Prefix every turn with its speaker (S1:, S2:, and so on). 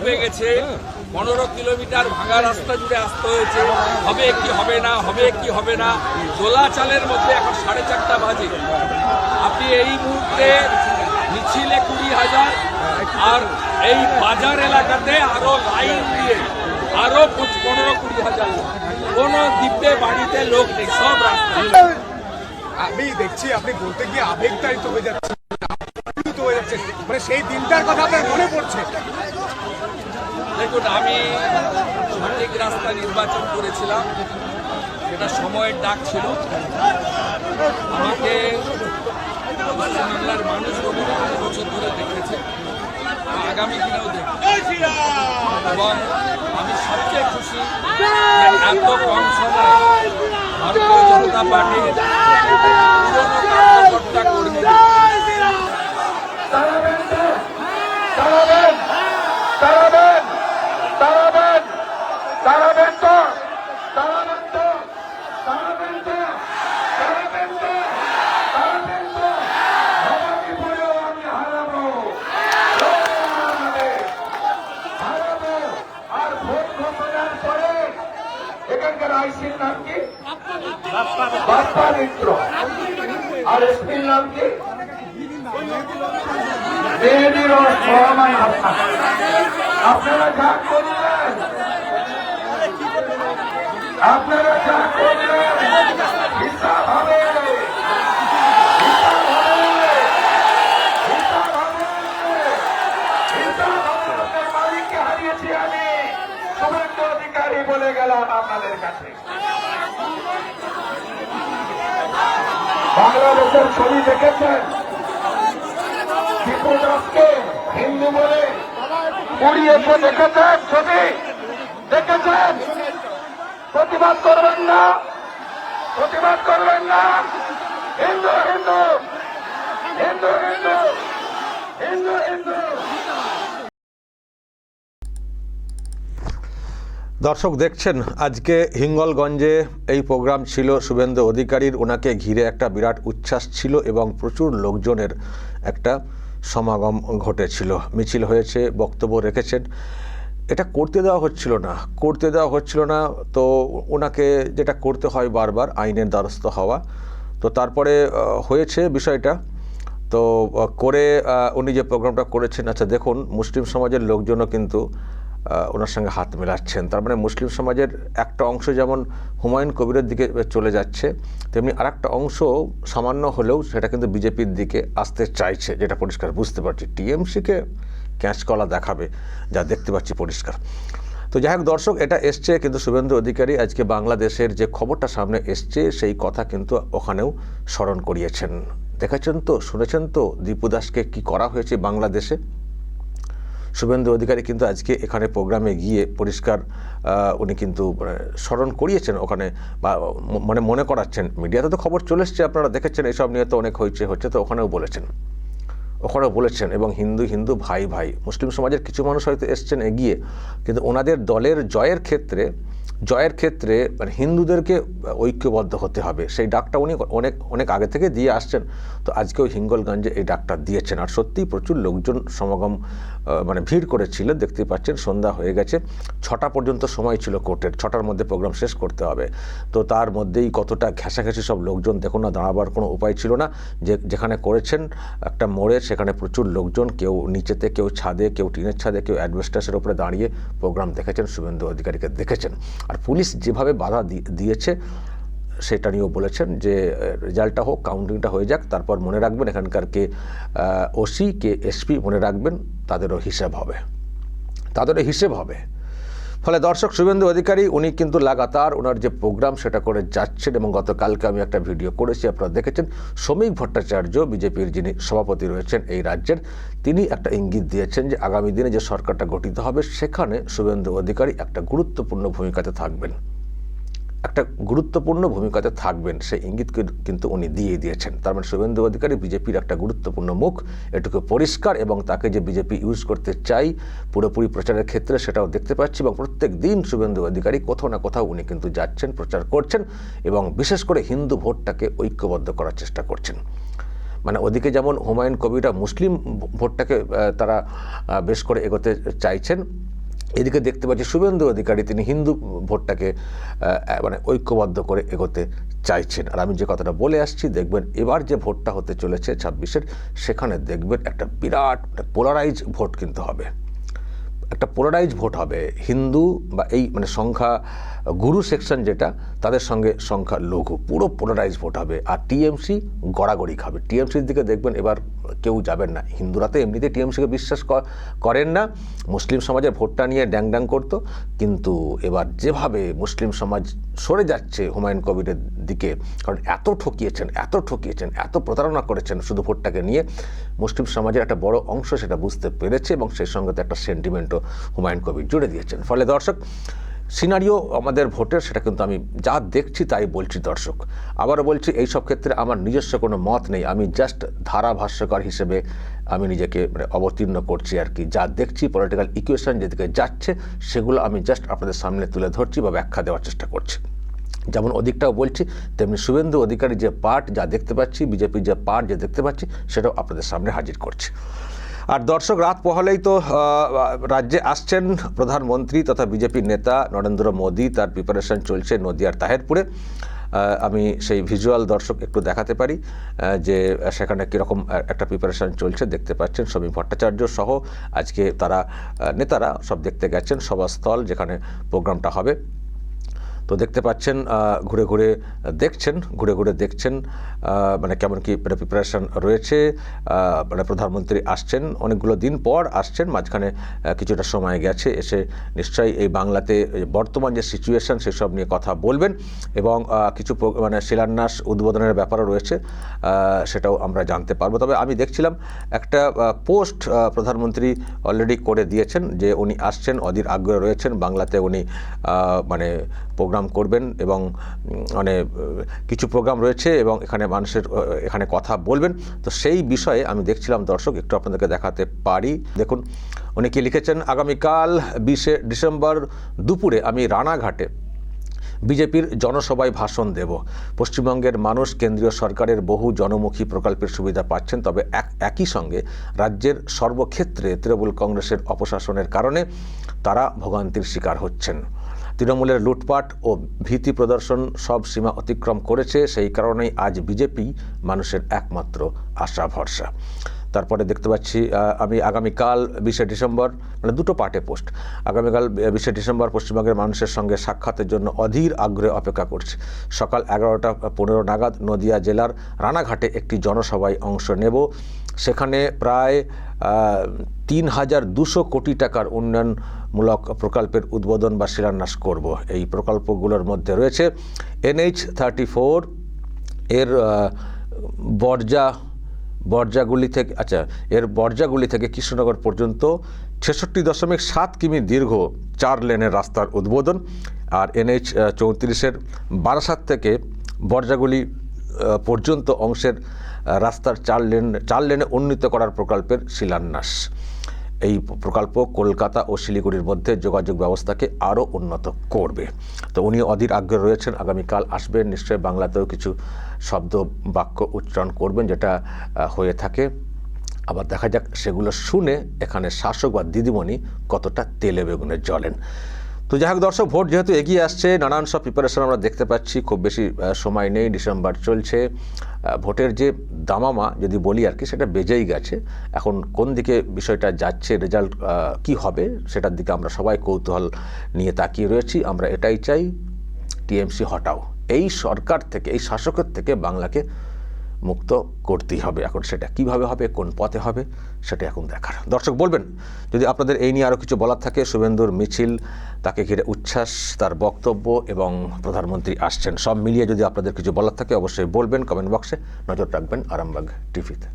S1: ডুবে গেছে, 15 কিলোমিটার ভাঙা রাস্তা জুড়ে আসতে হয়েছে। হবে কি হবে না, হবে কি হবে না, দোলাচালের মধ্যে এখন 4:30 বাজে। আপনি এই মুহূর্তে মিছিলে 20,000, আর এই বাজার এলাকাতে আরো লাইন দিয়ে আরো 15-20,000 লোক। কোনো দিব্যে বাড়িতে লোক নেই, সব রাস্তায়।
S2: আমি দেখছি আপনি বলতে গিয়ে আবেগতাড়িত হয়ে যাচ্ছে, মানে সেই দিনটার কথা আপনার মনে পড়ছে।
S1: দেখুন, আমি সঠিক রাস্তা নির্বাচন করেছিলাম, সেটা সময়ের ডাক ছিল। আমাকে পশ্চিমবাংলার মানুষ বহু বছর ধরে দেখেছে, আগামী দিনেও দেখবে। এবং আমি সবচেয়ে খুশি যে এত কম সময়ে ভারতীয় জনতা পার্টির পুরনো কার্যকর্তা কর্মী
S3: এখানকার আইসির নাম কি? বাপ্পা মিত্র। আর এসপির নাম কি? মেহেদির রহমান হাসান। আপনারা যা করলেন, আপনারা যা করলেন হিসাব হবে, মালিককে হারিয়েছি আমি, শুভেন্দু অধিকারী বলে গেলাম আপনাদের কাছে। বাংলাদেশের ছবি দেখেছেন, টিপু দাসকে হিন্দু বলে উড়িয়েছে, দেখেছেন ছবি, দেখেছেন? প্রতিবাদ করবেন না, প্রতিবাদ করবেন না। হিন্দু হিন্দু হিন্দু হিন্দু হিন্দু হিন্দু।
S4: দর্শক দেখছেন, আজকে হিঙ্গলগঞ্জে এই প্রোগ্রাম ছিল শুভেন্দু অধিকারীর। ওনাকে ঘিরে একটা বিরাট উচ্ছ্বাস ছিল এবং প্রচুর লোকজনের একটা সমাগম ঘটেছিল, মিছিল হয়েছে, বক্তব্য রেখেছেন। এটা করতে দেওয়া হচ্ছিল না, তো ওনাকে যেটা করতে হয় বারবার আইনের দ্বারস্থ হওয়া। তো তারপরে হয়েছে বিষয়টা, তো করে উনি যে প্রোগ্রামটা করেছেন। আচ্ছা দেখুন, মুসলিম সমাজের লোকজনও কিন্তু ওনার সঙ্গে হাত মেলাচ্ছেন। তার মানে মুসলিম সমাজের একটা অংশ যেমন হুমায়ুন কবিরের দিকে চলে যাচ্ছে, তেমনি আরেকটা অংশ সামান্য হলেও সেটা কিন্তু বিজেপির দিকে আসতে চাইছে, যেটা পরিষ্কার বুঝতে পারছি। টিএমসিকে ক্যাঁচকলা দেখাবে, যা দেখতে পাচ্ছি পরিষ্কার। তো যাই হোক দর্শক, এটা এসছে কিন্তু শুভেন্দু অধিকারী আজকে বাংলাদেশের যে খবরটা সামনে এসছে সেই কথা কিন্তু ওখানেও স্মরণ করিয়েছেন। দেখেছেন তো, শুনেছেন তো দীপু দাসকে কী করা হয়েছে বাংলাদেশে। শুভেন্দু অধিকারী কিন্তু আজকে এখানে প্রোগ্রামে গিয়ে পরিষ্কার উনি কিন্তু স্মরণ করিয়েছেন ওখানে, বা মানে মনে করাচ্ছেন। মিডিয়াতে তো খবর চলে এসছে, আপনারা দেখেছেন, এইসব নিয়ে তো অনেক হচ্ছে, তো ওখানেও বলেছেন। এবং হিন্দু হিন্দু ভাই ভাই, মুসলিম সমাজের কিছু মানুষ হয়তো এসছেন এগিয়ে, কিন্তু ওনাদের দলের জয়ের ক্ষেত্রে মানে হিন্দুদেরকে ঐক্যবদ্ধ হতে হবে, সেই ডাকটা উনি অনেক আগে থেকে দিয়ে আসছেন। তো আজকেও হিঙ্গলগঞ্জে এই ডাকটা দিয়েছেন। আর সত্যিই প্রচুর লোকজন সমাগম মানে ভিড় করেছিল, দেখতে পাচ্ছেন। সন্ধ্যা হয়ে গেছে, 6টা পর্যন্ত সময় ছিল কোর্টের, 6টার মধ্যে প্রোগ্রাম শেষ করতে হবে। তো তার মধ্যেই কতটা ঘেঁষাঘেঁষি সব লোকজন, দেখুন না, দাঁড়াবার কোনো উপায় ছিল না। যেখানে করেছেন একটা মোড়ে, সেখানে প্রচুর লোকজন, কেউ নিচেতে, কেউ ছাদে, কেউ টিনের ছাদে, কেউ অ্যাডভেস্টাসের উপরে দাঁড়িয়ে প্রোগ্রাম দেখেছেন, শুভেন্দু অধিকারীকে দেখেছেন। আর পুলিশ যেভাবে বাধা দিয়েছে সেটা নিয়েও বলেছেন যে রেজাল্টটা হোক, কাউন্টিংটা হয়ে যাক, তারপর মনে রাখবেন এখানকার কে ওসি কে এসপি মনে রাখবেন, তাদেরও হিসেব হবে। ফলে দর্শক, শুভেন্দু অধিকারী উনি কিন্তু লাগাতার ওনার যে প্রোগ্রাম সেটা করে যাচ্ছেন। এবং গতকালকে আমি একটা ভিডিও করেছি, আপনারা দেখেছেন। শ্রমিক ভট্টাচার্য, বিজেপির যিনি সভাপতি রয়েছেন এই রাজ্যের, তিনি একটা ইঙ্গিত দিয়েছেন যে আগামী দিনে যে সরকারটা গঠিত হবে সেখানে শুভেন্দু অধিকারী একটা গুরুত্বপূর্ণ ভূমিকাতে থাকবেন, সেই ইঙ্গিত কিন্তু উনি দিয়ে দিয়েছেন। তার মানে শুভেন্দু অধিকারী বিজেপির একটা গুরুত্বপূর্ণ মুখ, এটুকু পরিষ্কার। এবং তাকে যে বিজেপি ইউজ করতে চাই পুরোপুরি প্রচারের ক্ষেত্রে, সেটাও দেখতে পাচ্ছি। এবং প্রত্যেক দিন শুভেন্দু অধিকারী কোথাও না কোথাও উনি কিন্তু যাচ্ছেন, প্রচার করছেন, এবং বিশেষ করে হিন্দু ভোটটাকে ঐক্যবদ্ধ করার চেষ্টা করছেন। মানে ওদিকে যেমন হুমায়ুন কবিররা মুসলিম ভোটটাকে তারা বেশ করে এগোতে চাইছেন, এদিকে দেখতে পাচ্ছি শুভেন্দু অধিকারী তিনি হিন্দু ভোটটাকে মানে ঐক্যবদ্ধ করে এগোতে চাইছেন। আর আমি যে কথাটা বলে আসছি, দেখবেন এবার যে ভোটটা হতে চলেছে 26-এর, সেখানে দেখবেন একটা বিরাট পোলারাইজ ভোট কিন্তু হবে, একটা পোলারাইজ ভোট হবে। হিন্দু বা এই মানে সংখ্যা গুরু সেকশন যেটা, তাদের সঙ্গে সংখ্যা লঘু, পুরো পোলারাইজ ভোট হবে। আর টিএমসি গড়াগড়ি খাবে। টিএমসির দিকে দেখবেন এবার কেউ যাবেন না। হিন্দুরা তো এমনিতে টিএমসিকে বিশ্বাস করেন না, মুসলিম সমাজের ভোটটা নিয়ে ড্যাং করতো, কিন্তু এবার যেভাবে মুসলিম সমাজ সরে যাচ্ছে হুমায়ুন কবিরের দিকে, কারণ এত ঠকিয়েছেন, এত প্রতারণা করেছেন শুধু ভোটটাকে নিয়ে, মুসলিম সমাজের একটা বড় অংশ সেটা বুঝতে পেরেছে এবং সেই সঙ্গে তো একটা সেন্টিমেন্টও হুমায়ুন কবির জুড়ে দিয়েছেন। ফলে দর্শক, সিনারিও আমাদের ভোটের সেটা কিন্তু আমি যা দেখছি তাই বলছি দর্শক। আবারও বলছি, এই সব ক্ষেত্রে আমার নিজস্ব কোনো মত নেই, আমি জাস্ট ধারাভাষ্যকার হিসেবে আমি নিজেকে অবতীর্ণ করছি আর কি। যা দেখছি পলিটিক্যাল ইকুয়েশন যেদিকে যাচ্ছে সেগুলো আমি জাস্ট আপনাদের সামনে তুলে ধরছি বা ব্যাখ্যা দেওয়ার চেষ্টা করছি। যেমন ওদিকটাও বলছি, তেমনি শুভেন্দু অধিকারী যে পার্ট যা দেখতে পাচ্ছি, বিজেপির যে পার্ট যে দেখতে পাচ্ছি, সেটাও আপনাদের সামনে হাজির করছি। আর দর্শক, রাত পোহালেই তো রাজ্যে আসছেন প্রধানমন্ত্রী তথা বিজেপির নেতা নরেন্দ্র মোদী। তার প্রিপারেশন চলছে নদিয়ার তাহেরপুরে। আমি সেই ভিজুয়াল দর্শক একটু দেখাতে পারি যে সেখানে কীরকম একটা প্রিপারেশন চলছে। দেখতে পাচ্ছেন সমীপ ভট্টাচার্য সহ আজকে তারা নেতারা সব দেখতে গেছেন সভাস্থল যেখানে প্রোগ্রামটা হবে। তো দেখতে পাচ্ছেন ঘুরে ঘুরে দেখছেন মানে কেমন কি প্রিপারেশন রয়েছে। মানে প্রধানমন্ত্রী আসছেন, অনেকগুলো দিন পর আসছেন, মাঝখানে কিছুটা সময় গেছে, এসে নিশ্চয়ই এই বাংলাতে বর্তমান যে সিচুয়েশন সেসব নিয়ে কথা বলবেন এবং কিছু মানে শিলান্যাস উদ্বোধনের ব্যাপারও রয়েছে, সেটাও আমরা জানতে পারবো। তবে আমি দেখছিলাম একটা পোস্ট প্রধানমন্ত্রী অলরেডি করে দিয়েছেন যে উনি আসছেন, অধীর আগ্রহে রয়েছেন, বাংলাতে উনি মানে প্রোগ্রাম করবেন এবং মানে কিছু প্রোগ্রাম রয়েছে এবং এখানে কথা বলবেন। তো সেই বিষয়ে আমি দেখছিলাম দর্শক, একটু আপনাদেরকে দেখাতে পারি। দেখুন উনি কি লিখেছেন, আগামীকাল 20শে ডিসেম্বর দুপুরে আমি রানাঘাটে বিজেপির জনসভায় ভাষণ দেব। পশ্চিমবঙ্গের মানুষ কেন্দ্রীয় সরকারের বহু জনমুখী প্রকল্পের সুবিধা পাচ্ছেন, তবে একই সঙ্গে রাজ্যের সর্বক্ষেত্রে তৃণমূল কংগ্রেসের অপশাসনের কারণে তারা ভোগান্তির শিকার হচ্ছেন। তৃণমূলের লুটপাট ও ভীতি প্রদর্শন সব সীমা অতিক্রম করেছে, সেই কারণেই আজ বিজেপি মানুষের একমাত্র আশা ভরসা। তারপরে দেখতে পাচ্ছি আমি আগামীকাল 20শে ডিসেম্বর, মানে দুটো পার্টে পোস্ট, আগামীকাল 20শে ডিসেম্বর পশ্চিমবঙ্গের মানুষের সঙ্গে সাক্ষাতের জন্য অধীর আগ্রহে অপেক্ষা করছি। সকাল 11:15 নাগাদ নদিয়া জেলার রানাঘাটে একটি জনসভায় অংশ নেব। সেখানে প্রায় ৩,২০০ কোটি টাকার উন্নয়নমূলক প্রকল্পের উদ্বোধন বা শিলান্যাস করব। এই প্রকল্পগুলোর মধ্যে রয়েছে NH-34 এর বর্জাগুলি থেকে কৃষ্ণনগর পর্যন্ত 66.7 কিমি দীর্ঘ 4 লেনের রাস্তার উদ্বোধন, আর NH-34 বারাসাত থেকে বর্জাগুলি পর্যন্ত অংশের রাস্তার 4 লেনে উন্নীত করার প্রকল্পের শিলান্যাস। এই প্রকল্প কলকাতা ও শিলিগুড়ির মধ্যে যোগাযোগ ব্যবস্থাকে আরও উন্নত করবে। তো উনি অধীর আগ্রহে রয়েছেন, আগামীকাল আসবেন, নিশ্চয়ই বাংলাতেও কিছু শব্দ বাক্য উচ্চারণ করবেন যেটা হয়ে থাকে। আবার দেখা যাক সেগুলো শুনে এখানে শাসক বা দিদিমণি কতটা তেলে বেগুনে জ্বলেন। তো যাই হোক দর্শক, ভোট যেহেতু এগিয়ে আসছে, নানান সব প্রিপারেশন আমরা দেখতে পাচ্ছি, খুব বেশি সময় নেই, ডিসেম্বর চলছে। ভোটের যে দামামা যদি বলি আর কি, সেটা বেজেই গেছে। এখন কোন দিকে বিষয়টা যাচ্ছে, রেজাল্ট কি হবে, সেটার দিকে আমরা সবাই কৌতূহল নিয়ে তাকিয়ে রয়েছি। আমরা এটাই চাই, টিএমসি হটাও, এই সরকার থেকে, এই শাসকের থেকে বাংলাকে মুক্ত করতেই হবে। এখন সেটা কিভাবে হবে, কোন পথে হবে, সেটা এখন দেখার। দর্শক বলবেন যদি আপনাদের এই নিয়ে আরও কিছু বলার থাকে, শুভেন্দুর মিছিল, তাকে ঘিরে উচ্ছ্বাস, তার বক্তব্য এবং প্রধানমন্ত্রী আসছেন, সব মিলিয়ে যদি আপনাদের কিছু বলার থাকে অবশ্যই বলবেন কমেন্ট বক্সে। নজর রাখবেন আরামবাগ টিভিতে।